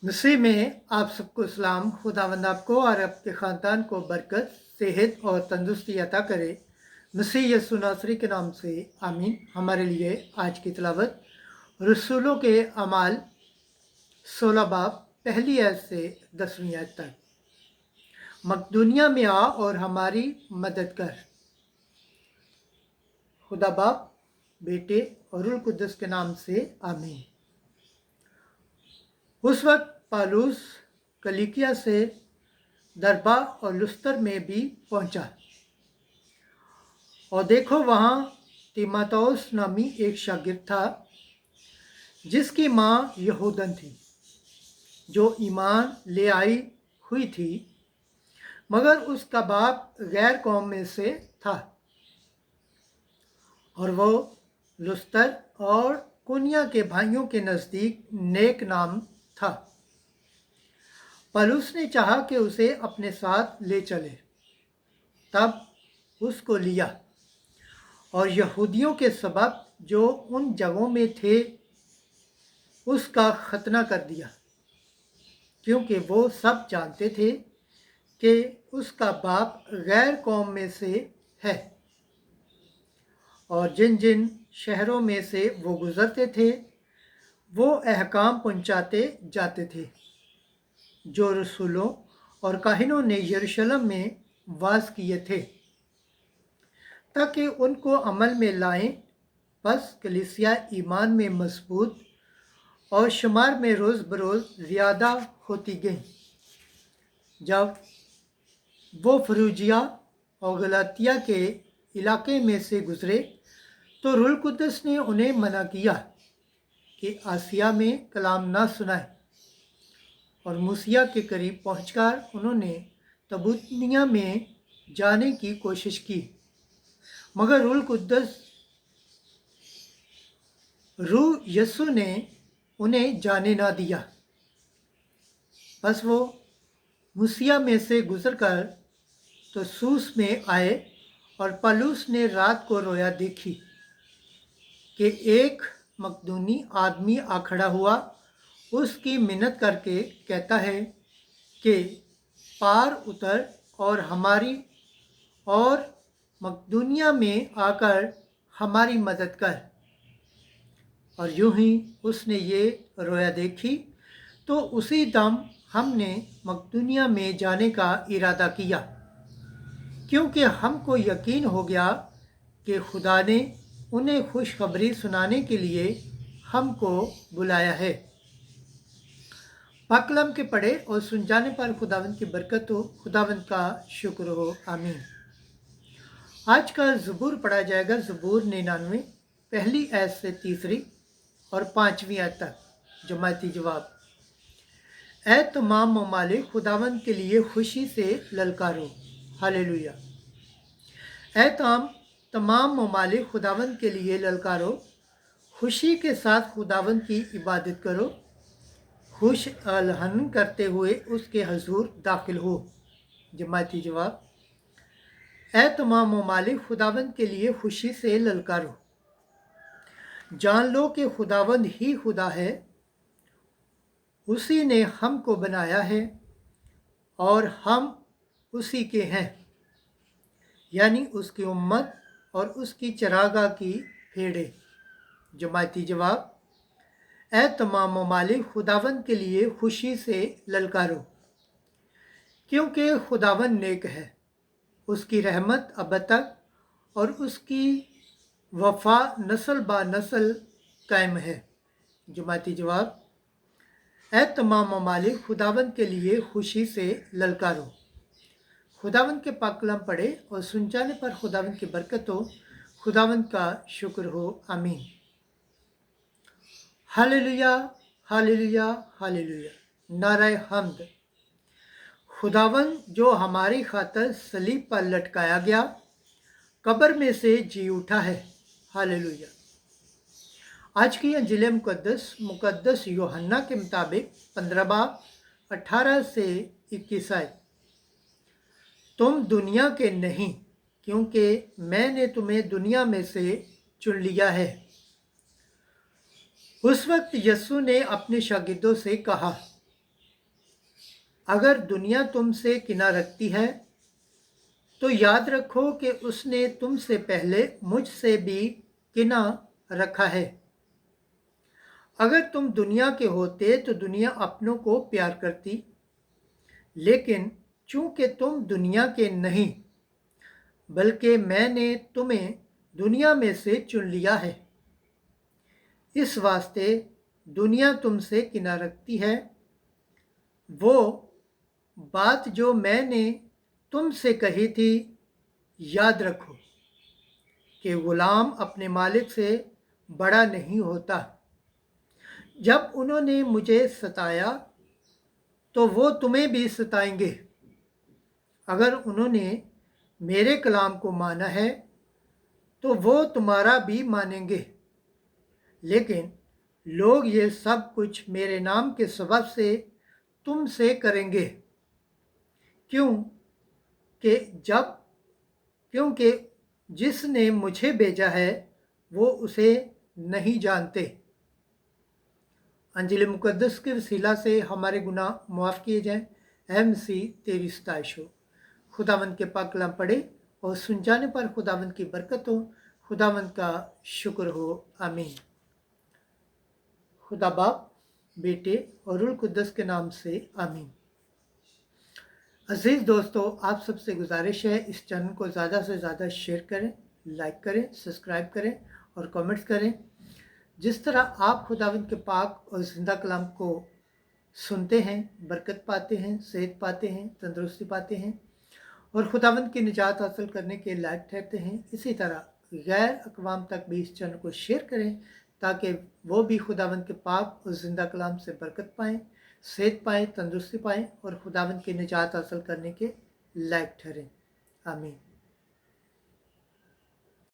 मसीह में आप सबको सलाम। खुदावंद आपको और आपके ख़ानदान को बरकत, सेहत और तंदुरुस्ती अता करे। मसीह यीशु नासरी के नाम से आमीन। हमारे लिए आज की तिलावत रसूलों के अमाल 16 बाब पहली आयत से 10वीं आयत तक। मकदूनिया में आ और हमारी मदद कर। खुदा बाप, बेटे और रूह कुद्दुस के नाम से आमीन। उस वक्त पालूस कलिकिया से दरबा और लुस्तर में भी पहुंचा, और देखो वहाँ तीमातौस नामी एक शागिर्द था जिसकी माँ यहूदन थी, जो ईमान ले आई हुई थी, मगर उसका बाप गैर कौम में से था, और वो लुस्तर और कुनिया के भाइयों के नज़दीक नेक नाम था। पौलुस ने चाहा कि उसे अपने साथ ले चले, तब उसको लिया और यहूदियों के सबब जो उन जगहों में थे उसका खतना कर दिया, क्योंकि वो सब जानते थे कि उसका बाप गैर कौम में से है, और जिन जिन शहरों में से वो गुज़रते थे वो अहकाम पहुंचाते जाते थे जो रसूलों और काहिनों ने यरूशलेम में वास किए थे, ताकि उनको अमल में लाएं। बस कलीसिया ईमान में मजबूत और शुमार में रोज़ बरोज़ ज़्यादा होती गई। जब वो फरूजिया और गलातिया के इलाके में से गुज़रे तो रूह कुद्दुस ने उन्हें मना किया कि आसिया में कलाम ना सुनाए, और मूसिया के करीब पहुंचकर उन्होंने तबूनिया में जाने की कोशिश की, मगर रूह यीशु ने उन्हें जाने ना दिया। बस वो मूसिया में से गुजरकर तो सूस में आए, और पौलुस ने रात को रोया देखी कि एक मकदूनी आदमी आ खड़ा हुआ, उसकी मिन्नत करके कहता है कि पार उतर और हमारी और मकदूनिया में आकर हमारी मदद कर। और यूं ही उसने ये रोया देखी तो उसी दम हमने मकदूनिया में जाने का इरादा किया, क्योंकि हमको यकीन हो गया कि खुदा ने उन्हें खुशखबरी सुनाने के लिए हमको बुलाया है। पाकलम के पढ़े और सुन जाने पर खुदावंद की बरकत हो, खुदावंद का शुक्र हो, आमीन। आज का ज़बूर पढ़ा जाएगा, ज़बूर 99 पहली आयत से 3री और 5वीं आयत तक। जमाती जवाब। ऐ तमाम ममालिक, खुदावंद के लिए खुशी से ललकारो। हालेलुया। ऐ तमाम ममालिक, खुदावंद के लिए ललकारो, खुशी के साथ खुदावंद की इबादत करो, खुश अलहन करते हुए उसके हजूर दाखिल हो। जमाती जवाब। ऐ तमाम ममालिक, खुदावंद के लिए खुशी से ललकारो, जान लो कि खुदावंद ही खुदा है, उसी ने हमको बनाया है और हम उसी के हैं, यानी उसकी उम्मत और उसकी चरागाह की भेड़ें। जमाती जवाब। ऐ तमाम ममालिक, खुदावंद के लिए खुशी से ललकारो, क्योंकि खुदावंद नेक है, उसकी रहमत अब तक और उसकी वफा नस्ल बा नस्ल कायम है। जमाती जवाब। ऐ तमाम ममालिक, खुदावंद के लिए खुशी से ललकारो। खुदावंद के पाक कलाम पढ़े और सुन जाने पर खुदावंद की बरकत हो, खुदावंद का शुक्र हो, आमीन। हालेलुया, हालेलुया, हालेलुया। नाराए हम्द। खुदावंद जो हमारी खातिर सलीब पर लटकाया गया, कब्र में से जी उठा है। हालेलुया। आज की अंजील मुकद्दस यूहन्ना के मुताबिक 15 बाब 18 से 21 आयत। तुम दुनिया के नहीं, क्योंकि मैंने तुम्हें दुनिया में से चुन लिया है। उस वक्त यीशु ने अपने शागिर्दों से कहा, अगर दुनिया तुमसे किना रखती है तो याद रखो कि उसने तुमसे पहले मुझसे भी किना रखा है। अगर तुम दुनिया के होते तो दुनिया अपनों को प्यार करती, लेकिन चूंकि तुम दुनिया के नहीं बल्कि मैंने तुम्हें दुनिया में से चुन लिया है, इस वास्ते दुनिया तुमसे किना रखती है। वो बात जो मैंने तुमसे कही थी याद रखो कि गुलाम अपने मालिक से बड़ा नहीं होता। जब उन्होंने मुझे सताया तो वो तुम्हें भी सताएंगे। अगर उन्होंने मेरे कलाम को माना है तो वो तुम्हारा भी मानेंगे। लेकिन लोग ये सब कुछ मेरे नाम के सबब से तुमसे करेंगे, क्यों कि जब क्योंकि जिसने मुझे भेजा है वो उसे नहीं जानते। अंजिल मुकद्दस के वसीला से हमारे गुनाह माफ़ किए जाएं। ऐ मसीह तेरी सताइश हो। खुदावंद के पाक कलाम पढ़े और सुन जाने पर खुदावंद की बरकत हो। खुदावंद का शुक्र हो। आमीन। खुदा बाप, बेटे और रूह कुद्दस के नाम से आमीन। अजीज़ दोस्तों, आप सबसे गुजारिश है इस चैनल को ज़्यादा से ज़्यादा शेयर करें, लाइक करें, सब्सक्राइब करें और कमेंट्स करें। जिस तरह आप खुदावंद के पाक और ज़िंदा कलाम को सुनते हैं, बरकत पाते हैं, सेहत पाते हैं, तंदुरुस्ती पाते हैं और खुदावंद की निजात हासिल करने के लायक ठहरते हैं, इसी तरह गैर अक़वाम तक भी इस चैनल को शेयर करें ताकि वो भी खुदावंद के पाक और ज़िंदा कलाम से बरकत पाएँ, सेहत पाएँ, तंदुरुस्ती पाएँ और खुदावंद की निजात हासिल करने के लायक ठहरें। आमीन।